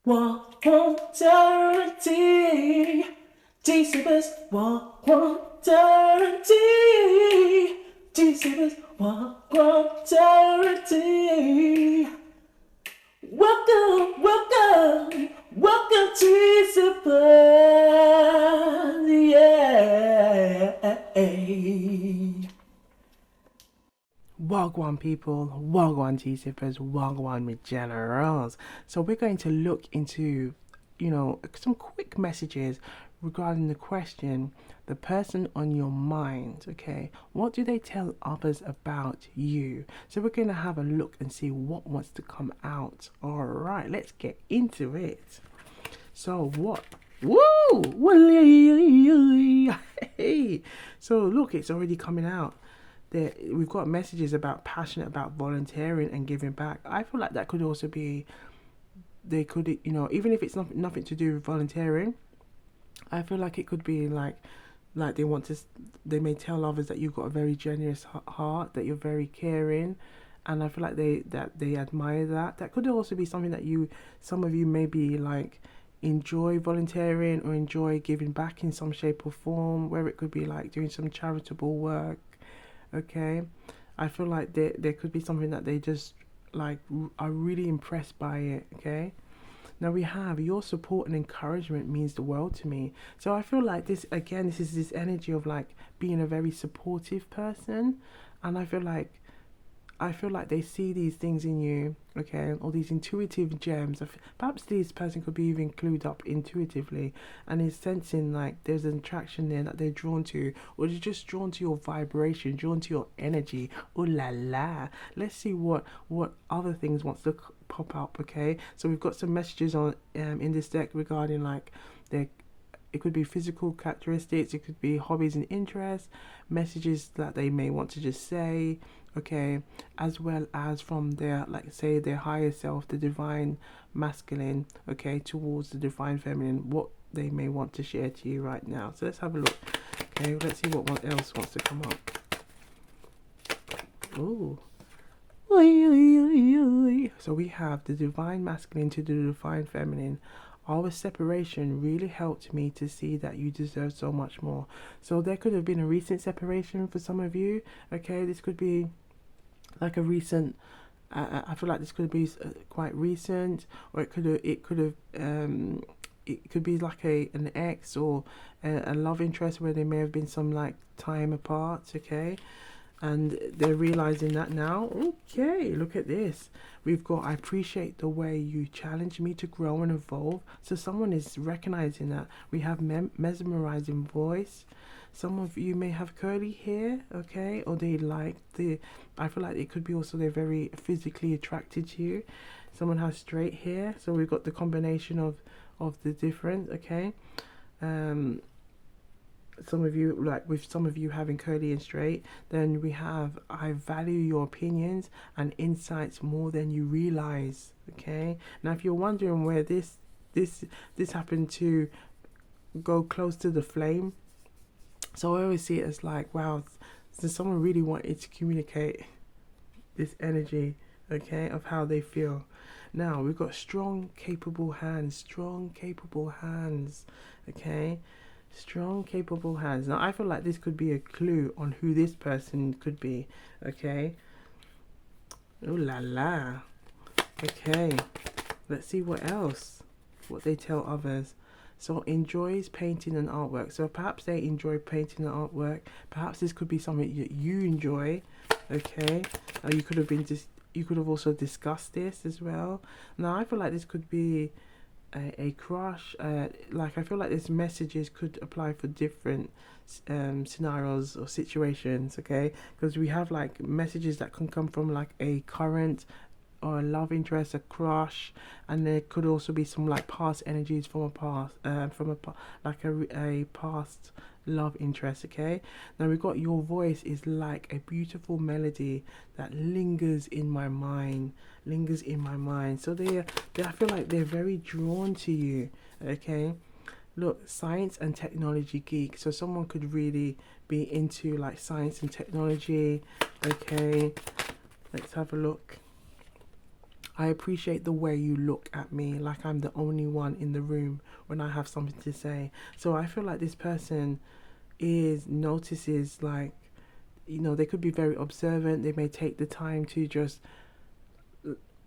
Guarantee. G-Sippers, guarantee. G-Sippers, guarantee. Welcome, welcome, welcome G-Sippers, yeah. Wagwan people, Wagwan tea sippers, Wagwan with generals. So we're going to look into, some quick messages regarding the question, the person on your mind, okay? What do they tell others about you? So we're going to have a look and see what wants to come out. All right, let's get into it. So what? Woo! Hey. So look, it's already coming out. We've got messages about passionate about volunteering and giving back. I feel like that could also be, they could, even if it's nothing to do with volunteering, I feel like it could be like they want to, they may tell others that you've got a very generous heart, that you're very caring, and I feel like they admire that. That could also be something that some of you maybe like enjoy volunteering or enjoy giving back in some shape or form, where it could be like doing some charitable work. Okay, I feel like there could be something that they just like are really impressed by it. Okay, now we have your support and encouragement means the world to me. So I feel like this again, this is this energy of like being a very supportive person, and I feel like they see these things in you, okay, all these intuitive gems. Perhaps this person could be even clued up intuitively and is sensing like there's an attraction there that they're drawn to, or they're just drawn to your vibration, drawn to your energy. Oh la la. Let's see what other things wants to pop up, okay? So we've got some messages on in this deck regarding like their, it could be physical characteristics, it could be hobbies and interests, messages that they may want to just say, okay, as well as from their, like say, their higher self, the divine masculine, okay, towards the divine feminine, what they may want to share to you right now. So let's have a look. Okay, let's see what one else wants to come up. Ooh. So we have the divine masculine to the divine feminine. Our separation really helped me to see that you deserve so much more. So there could have been a recent separation for some of you. Okay, this could be like a recent. I feel like this could be quite recent, or it could have. It could be like an ex or a love interest where there may have been some like time apart. Okay, and they're realizing that now. Okay, look at this. We've got, I appreciate the way you challenge me to grow and evolve. So someone is recognizing that. We have mesmerizing voice. Some of you may have curly hair, okay, or they like I feel like it could be also they're very physically attracted to you. Someone has straight hair, so we've got the combination of the different, okay. Some of you, like with some of you having curly and straight, then we have, I value your opinions and insights more than you realize. Okay, now if you're wondering where this happened to go close to the flame, so I always see it as like, wow, so someone really wanted to communicate this energy, okay, of how they feel. Now we've got strong capable hands, okay, strong capable hands. Now I feel like this could be a clue on who this person could be, okay. Ooh la la. Okay, let's see what else, what they tell others. So enjoys painting and artwork. So perhaps they enjoy painting and artwork. Perhaps this could be something that you enjoy, okay. You could have also discussed this as well. Now I feel like this could be a crush. Like I feel like these messages could apply for different scenarios or situations, okay, because we have like messages that can come from like a current or a love interest, a crush, and there could also be some like past energies from a past, like a past love interest. Okay, now we've got your voice is like a beautiful melody that lingers in my mind. So they I feel like they're very drawn to you. Okay, look, science and technology geek. So someone could really be into like science and technology. Okay, let's have a look. I appreciate the way you look at me, like I'm the only one in the room when I have something to say. So I feel like this person is notices, like, they could be very observant. They may take the time to just,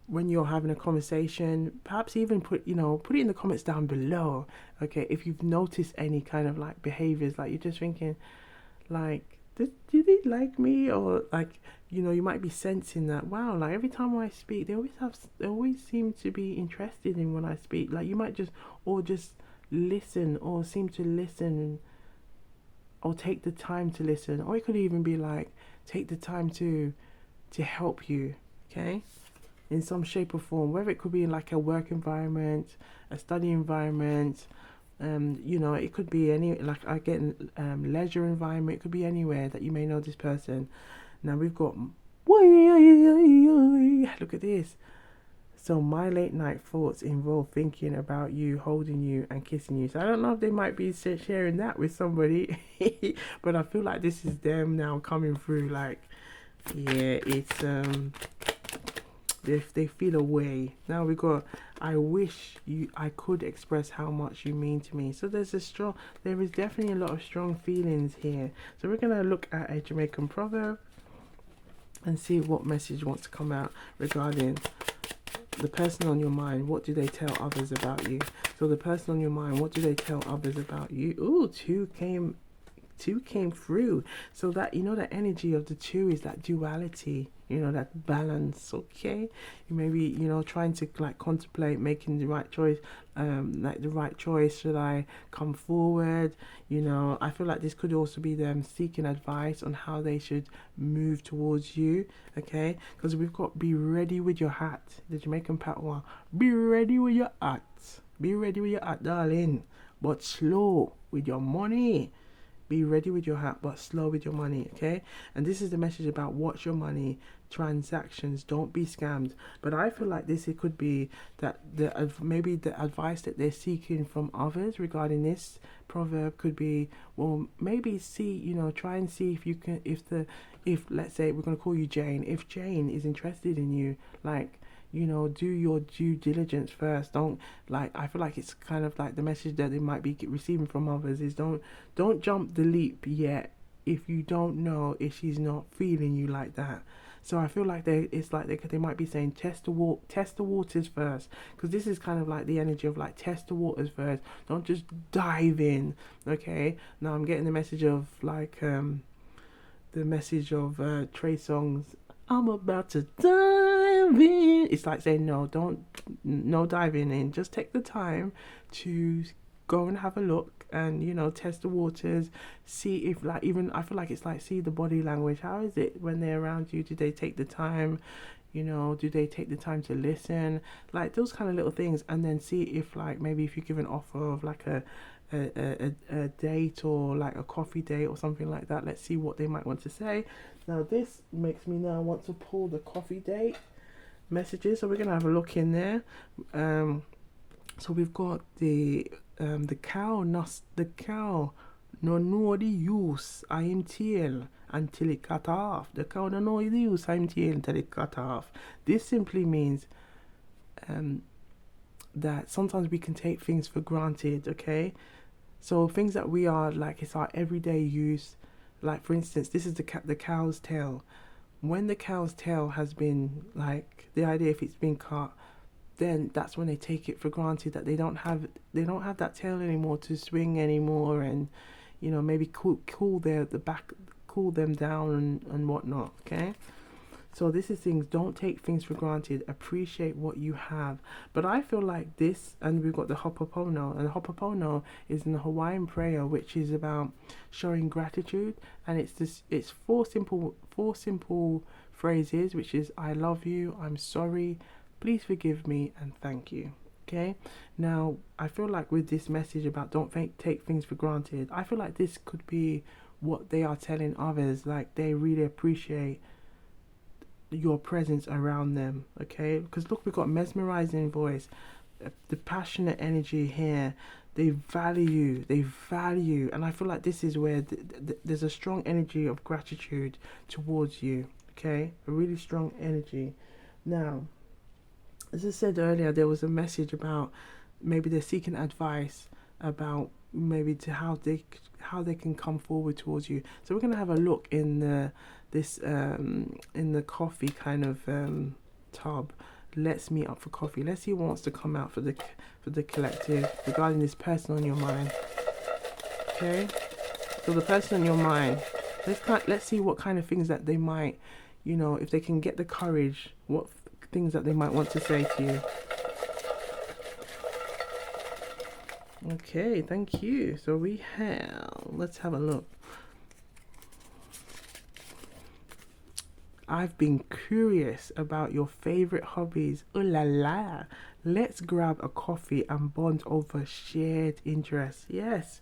when you're having a conversation, perhaps even put it in the comments down below. Okay, if you've noticed any kind of like behaviors, like you're just thinking, like, do they like me? Or like, you might be sensing that, wow, like every time I speak, they always seem to be interested in when I speak. Like you might just listen, or seem to listen, or take the time to listen. Or it could even be like, take the time to help you, okay, in some shape or form, whether it could be in like a work environment, a study environment, it could be any, like again, leisure environment. It could be anywhere that you may know this person. Now we've got, look at this. So my late night thoughts involve thinking about you, holding you, and kissing you. So I don't know if they might be sharing that with somebody, but I feel like this is them now coming through. Like, yeah, it's they feel a way. Now we got, I wish I could express how much you mean to me. So there is definitely a lot of strong feelings here. So we're gonna look at a Jamaican proverb and see what message wants to come out regarding the person on your mind. What do they tell others about you? So the person on your mind, what do they tell others about you? Ooh, two came through. So that, that energy of the two is that duality, that balance. Okay, you may be, trying to like contemplate making the right choice. Like the right choice, should I come forward? I feel like this could also be them seeking advice on how they should move towards you. Okay, because we've got, be ready with your hat, the Jamaican patois. Be ready with your hat. Be ready with your hat, darling, but slow with your money. Be ready with your hat, but slow with your money, okay? And this is the message about watch your money transactions. Don't be scammed. But I feel like it could be that maybe the advice that they're seeking from others regarding this proverb could be, well, maybe try and see if you can, if let's say we're going to call you Jane. If Jane is interested in you, like, do your due diligence first. Don't, like, I feel like it's kind of like the message that they might be receiving from others is don't jump the leap yet if you don't know if she's not feeling you like that. So I feel like they might be saying test the waters first, because this is kind of like the energy of like test the waters first. Don't just dive in. Okay. Now I'm getting the message of like Trey Songz, I'm about to dive in. It's like saying no diving in. Just take the time to go and have a look and, test the waters. See if like, even, I feel like it's like, see the body language. How is it when they're around you? Do they take the time? Do they take the time to listen? Like those kind of little things. And then see if like, maybe if you give an offer of like a date, or like a coffee date or something like that. Let's see what they might want to say. Now this makes me now want to pull the coffee date messages, so we're gonna have a look in there. So we've got the cow no know the use I'm tail until it cut off. The cow no know the use I'm tail until it cut off. This simply means that sometimes we can take things for granted, okay? So things that we are like, it's our everyday use. Like for instance, this is the cow's tail. When the cow's tail has been, like, the idea, if it's been cut, then that's when they take it for granted that they don't have that tail anymore to swing anymore, and maybe cool them down and whatnot. Okay. So this is things, don't take things for granted, appreciate what you have. But I feel like this, and we've got the Ho'oponopono, and the Ho'oponopono is an Hawaiian prayer which is about showing gratitude, and it's four simple phrases, which is I love you, I'm sorry, please forgive me, and thank you. Okay, now I feel like with this message about don't take things for granted, I feel like this could be what they are telling others, like they really appreciate your presence around them. Okay, because look, we've got mesmerizing voice, the passionate energy here. They value, and I feel like this is where there's a strong energy of gratitude towards you. Okay, a really strong energy. Now as I said earlier, there was a message about maybe they're seeking advice about maybe to how they can come forward towards you. So we're gonna have a look in this in the coffee kind of tub. Let's meet up for coffee. Let's see what wants to come out for the collective regarding this person on your mind. Okay, so the person on your mind. Let's see what kind of things that they might, you know, if they can get the courage, what things that they might want to say to you. Okay, thank you. So we have, let's have a look. I've been curious about your favorite hobbies. Ooh la la. Let's grab a coffee and bond over shared interests. Yes.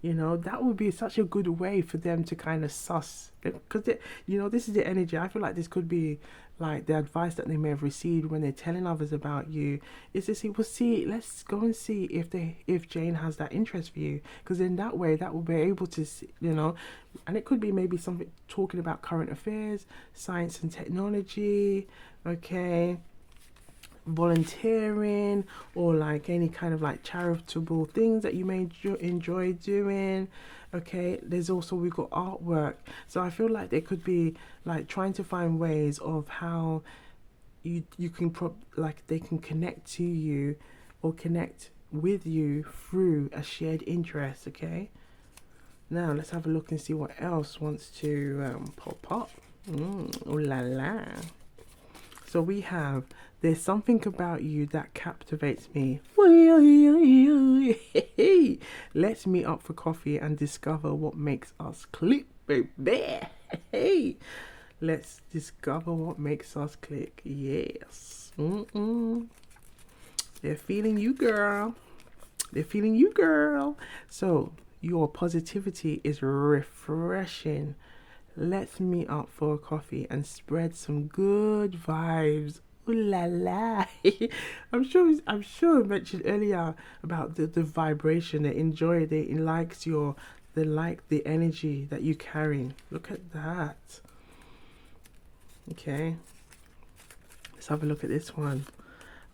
You know, that would be such a good way for them to kind of suss. Because, you know, this is the energy. I feel like this could be like the advice that they may have received when they're telling others about you. Is to see, well, see, let's go and see if Jane has that interest for you. Because in that way, that will be able to, see, you know, and it could be maybe something talking about current affairs, science and technology, okay, volunteering, or like any kind of like charitable things that you may enjoy doing. Okay, there's also, we've got artwork. So I feel like there could be like trying to find ways of how you can like they can connect to you or connect with you through a shared interest. Okay, now let's have a look and see what else wants to pop up. Oh la la. So we have, there's something about you that captivates me. Let's meet up for coffee and discover what makes us click, baby. Let's discover what makes us click. Yes. They're feeling you, girl. They're feeling you, girl. So your positivity is refreshing. Let's meet up for a coffee and spread some good vibes. Ooh la la. I'm sure I mentioned earlier about the vibration. They enjoy, they like the energy that you carry. Look at that. Okay. Let's have a look at this one.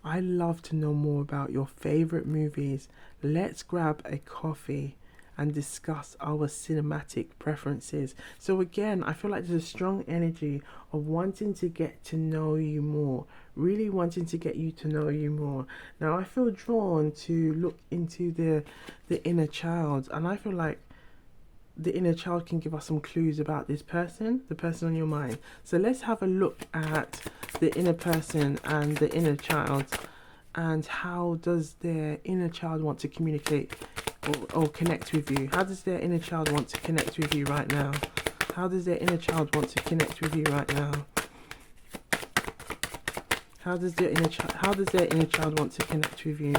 I love to know more about your favorite movies. Let's grab a coffee and discuss our cinematic preferences. So again, I feel like there's a strong energy of wanting to get to know you more, really wanting to get you to know you more. Now I feel drawn to look into the inner child, and I feel like the inner child can give us some clues about this person, the person on your mind. So let's have a look at the inner person and the inner child, and how does their inner child want to communicate or connect with you? How does their inner child want to connect with you right now? How does their inner child want to connect with you right now? How does their inner child want to connect with you?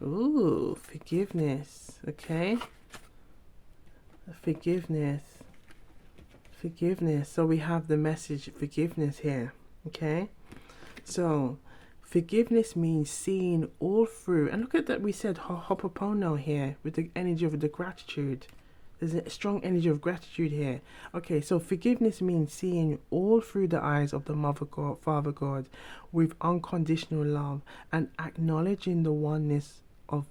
Ooh, forgiveness. Okay. Forgiveness. So we have the message forgiveness here. Okay. So forgiveness means seeing all through, and look at that, we said hopopono here with the energy of the gratitude. There's a strong energy of gratitude here. Okay, so forgiveness means seeing all through the eyes of the Mother God, Father God, with unconditional love, and acknowledging the oneness of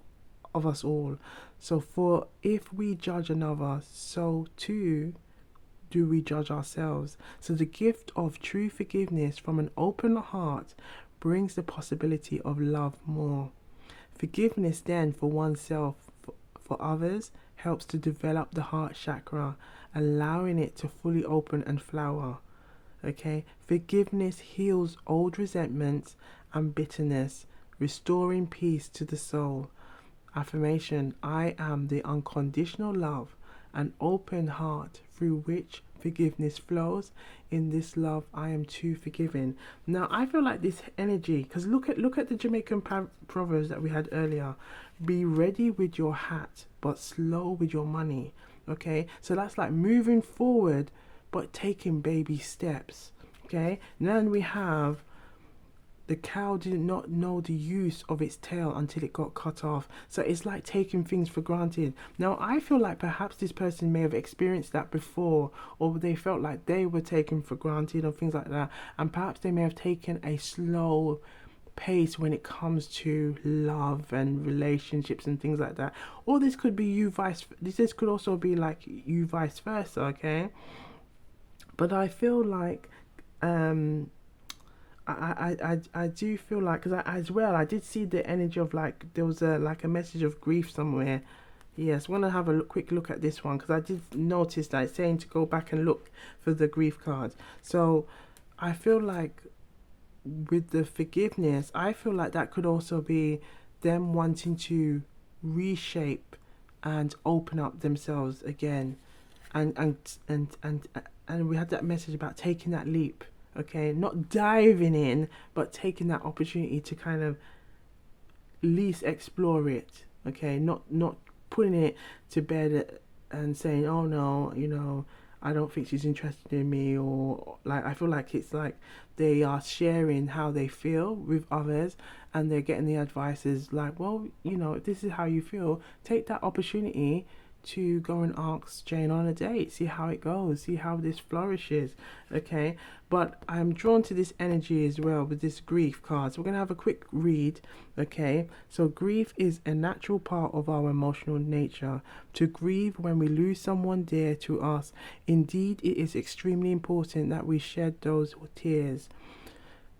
us all. So for if we judge another, so too do we judge ourselves. So the gift of true forgiveness from an open heart brings the possibility of love more. Forgiveness then for oneself, for others, helps to develop the heart chakra, allowing it to fully open and flower. Okay, forgiveness heals old resentments and bitterness, restoring peace to the soul. Affirmation: I am the unconditional love, an open heart through which forgiveness flows. In this love, I am too forgiving. Now, I feel like this energy, because look at the Jamaican proverbs that we had earlier. Be ready with your hat, but slow with your money. Okay, so that's like moving forward, but taking baby steps. Okay, then we have the cow did not know the use of its tail until it got cut off. So it's like taking things for granted. Now, I feel like perhaps this person may have experienced that before, or they felt like they were taken for granted or things like that. And perhaps they may have taken a slow pace when it comes to love and relationships and things like that. Or this could be you this could also be like you vice versa, okay? But I feel like I do feel like, because as well I did see the energy of like there was a message of grief somewhere. Yes, I want to have a quick look at this one, because I did notice that it's saying to go back and look for the grief cards. So I feel like with the forgiveness, I feel like that could also be them wanting to reshape and open up themselves again, and we had that message about taking that leap, okay, not diving in, but taking that opportunity to kind of at least explore it, okay, not putting it to bed and saying, oh no, I don't think she's interested in me, or like I feel like it's like they are sharing how they feel with others, and they're getting the advice is like, well, if this is how you feel, take that opportunity to go and ask Jane on a date, see how it goes, see how this flourishes, okay? But I'm drawn to this energy as well with this grief card. So we're going to have a quick read, okay? So grief is a natural part of our emotional nature. To grieve when we lose someone dear to us. Indeed, it is extremely important that we shed those tears.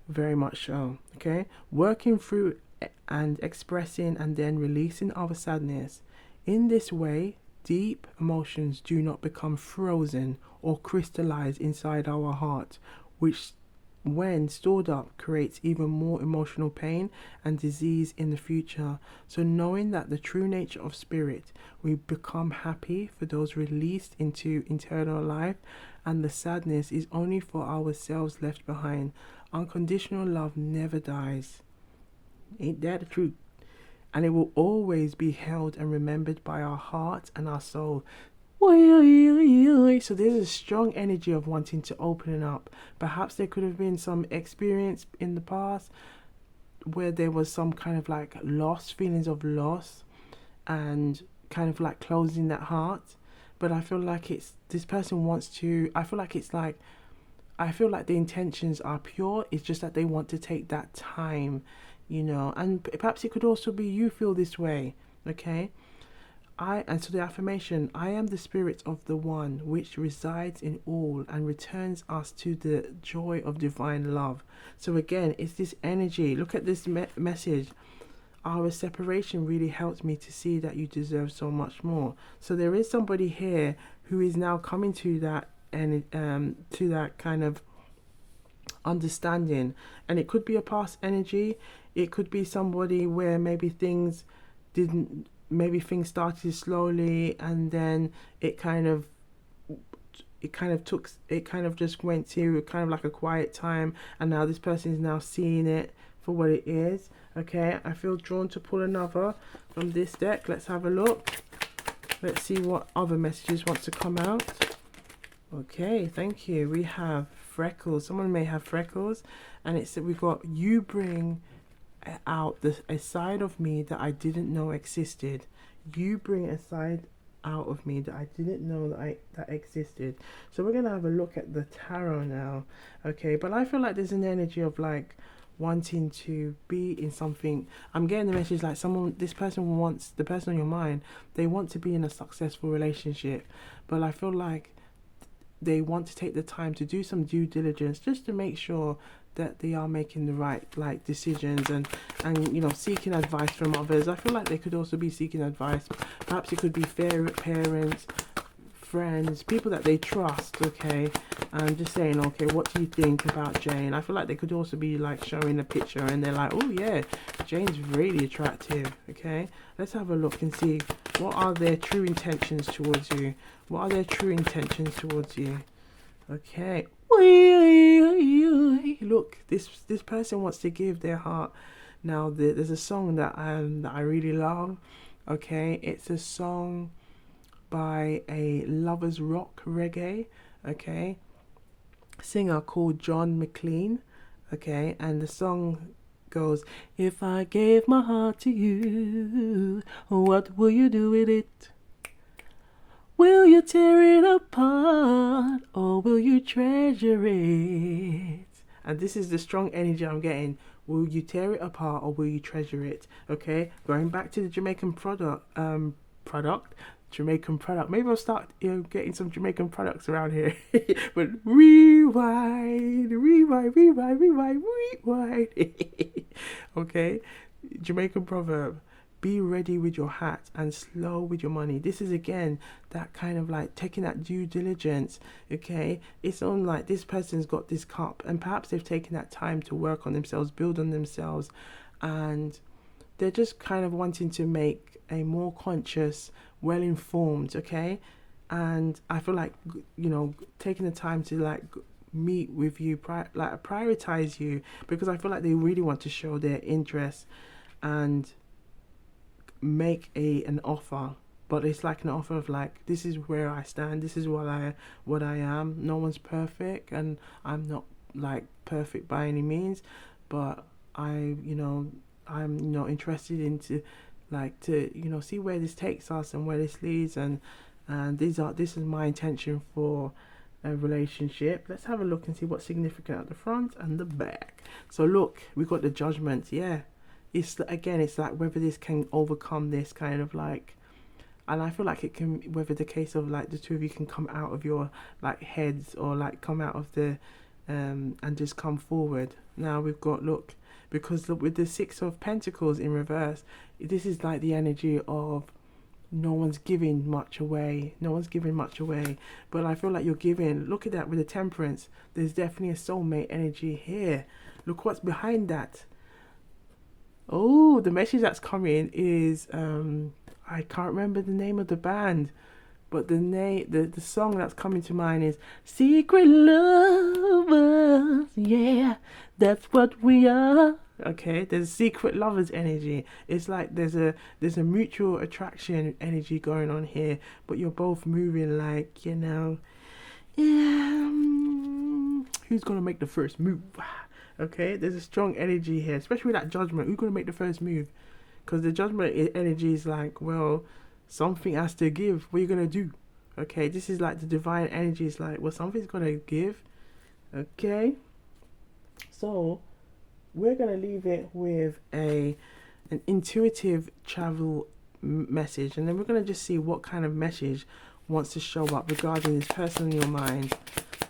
Very much so, okay? Working through and expressing and then releasing our sadness. In this way, deep emotions do not become frozen or crystallize inside our heart, which, when stored up, creates even more emotional pain and disease in the future. So knowing that the true nature of spirit, we become happy for those released into eternal life, and the sadness is only for ourselves left behind. Unconditional love never dies. Ain't that the truth? And it will always be held and remembered by our heart and our soul. So there's a strong energy of wanting to open up. Perhaps there could have been some experience in the past where there was some kind of like feelings of loss, and kind of like closing that heart. But I feel like this person wants to, I feel like the intentions are pure. It's just that they want to take that time, and perhaps it could also be you feel this way, okay? And so the affirmation, I am the spirit of the one which resides in all and returns us to the joy of divine love. So again, it's this energy. Look at this message. Our separation really helped me to see that you deserve so much more. So there is somebody here who is now coming to that, and to that kind of understanding. And it could be a past energy. It could be somebody where maybe things started slowly, and then it kind of just went to kind of like a quiet time, and now this person is now seeing it for what it is. Okay, I feel drawn to pull another from this deck. Let's have a look. Let's see what other messages want to come out. Okay, thank you. We have freckles. Someone may have freckles, and it's that we've got, you bring out a side of me that I didn't know existed. You bring a side out of me that I didn't know that existed. So we're gonna have a look at the tarot now, okay? But I feel like there's an energy of like wanting to be in something. I'm getting the message like the person on your mind, they want to be in a successful relationship, but I feel like they want to take the time to do some due diligence just to make sure that they are making the right decisions, and seeking advice from others. I feel like they could also be seeking advice. Perhaps it could be parents, friends, people that they trust, okay, and just saying, okay, what do you think about Jane? I feel like they could also be like showing a picture and they're like, oh yeah, Jane's really attractive, okay? Let's have a look and see what are their true intentions towards you. What are their true intentions towards you? Okay. Look, this person wants to give their heart. Now there's a song that I really love. Okay, it's a song by a lovers rock reggae, okay, singer called John McLean, Okay, and the song goes, if I gave my heart to you, what will you do with it? Will you tear it apart or will you treasure it? And this is the strong energy I'm getting. Will you tear it apart or will you treasure it? Okay, going back to the Jamaican product, Jamaican product. Maybe I'll start, getting some Jamaican products around here. But rewind, rewind, rewind, rewind, rewind. Okay, Jamaican proverb. Be ready with your hat and slow with your money. This is again that kind of like taking that due diligence. Okay, it's on like this person's got this cup, and perhaps they've taken that time to work on themselves, build on themselves, and they're just kind of wanting to make a more conscious, well informed. Okay, and I feel like, taking the time to like meet with you, like prioritize you, because I feel like they really want to show their interest and make an offer, but it's like an offer of like, this is where I stand, this is what I am. No one's perfect, and I'm not like perfect by any means, but I'm interested into like to see where this takes us and where this leads, and this is my intention for a relationship. Let's have a look and see what's significant at the front and the back. So look, we got the Judgment. Yeah, it's like whether this can overcome this kind of like, and I feel like it can, whether the case of like the two of you can come out of your like heads, or like come out of the and just come forward. Now we've got, look, because look, with the Six of Pentacles in reverse, this is like the energy of no one's giving much away, but I feel like you're giving. Look at that with the Temperance. There's definitely a soulmate energy here. Look what's behind that. Oh, the message that's coming is I can't remember the name of the band, but the song that's coming to mind is Secret Lovers. Yeah, that's what we are. Okay, there's secret lovers energy. It's like there's a mutual attraction energy going on here, but you're both moving like, who's gonna make the first move? Okay, there's a strong energy here, especially with that Judgment. Who's gonna make the first move? Because the Judgment energy is like, well, something has to give. What are you gonna do? Okay, this is like the divine energy is like, well, something's gonna give. Okay, so we're gonna leave it with an intuitive travel message, and then we're gonna just see what kind of message wants to show up regarding this person in your mind.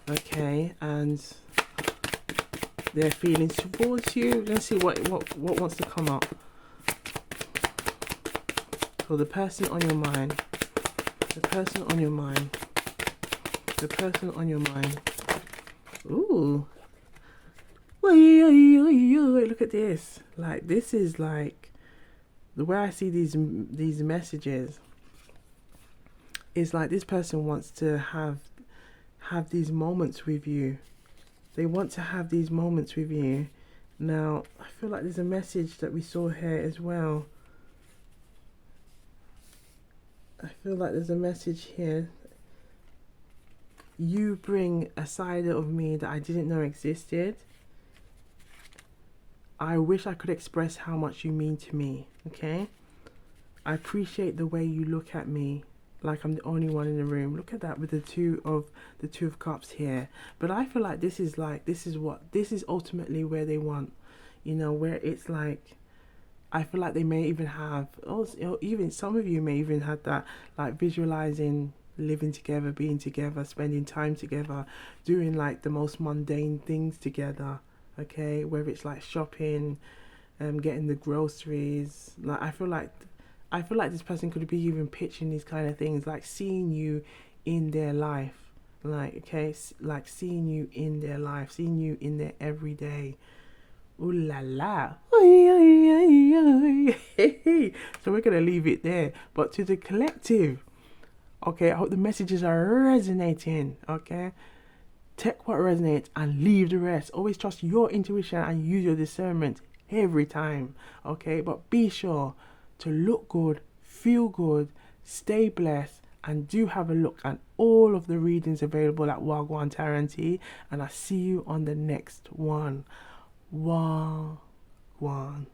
Okay, and their feelings towards you. Let's see what wants to come up. So the person on your mind, the person on your mind, the person on your mind. Ooh. Look at this. Like, this is like the way I see these messages is like this person wants to have these moments with you. They want to have these moments with you. Now, I feel like there's a message that we saw here as well. I feel like there's a message here. You bring a side of me that I didn't know existed. I wish I could express how much you mean to me, okay? I appreciate the way you look at me like I'm the only one in the room. Look at that with the two of cups here. But I feel like this is ultimately where they want, where it's like, I feel like they may even have, even some of you may even have that, like visualizing living together, being together, spending time together, doing like the most mundane things together. Okay, whether it's like shopping, getting the groceries. Like I feel like this person could be even pitching these kind of things, like seeing you in their life, like, okay, like seeing you in their life, seeing you in their everyday. Ooh la la. So we're gonna leave it there. But to the collective, okay, I hope the messages are resonating. Okay, take what resonates and leave the rest. Always trust your intuition and use your discernment every time. Okay, but be sure to look good, feel good, stay blessed, and do have a look at all of the readings available at Wagwan Tarot, and I'll see you on the next one. Gwan.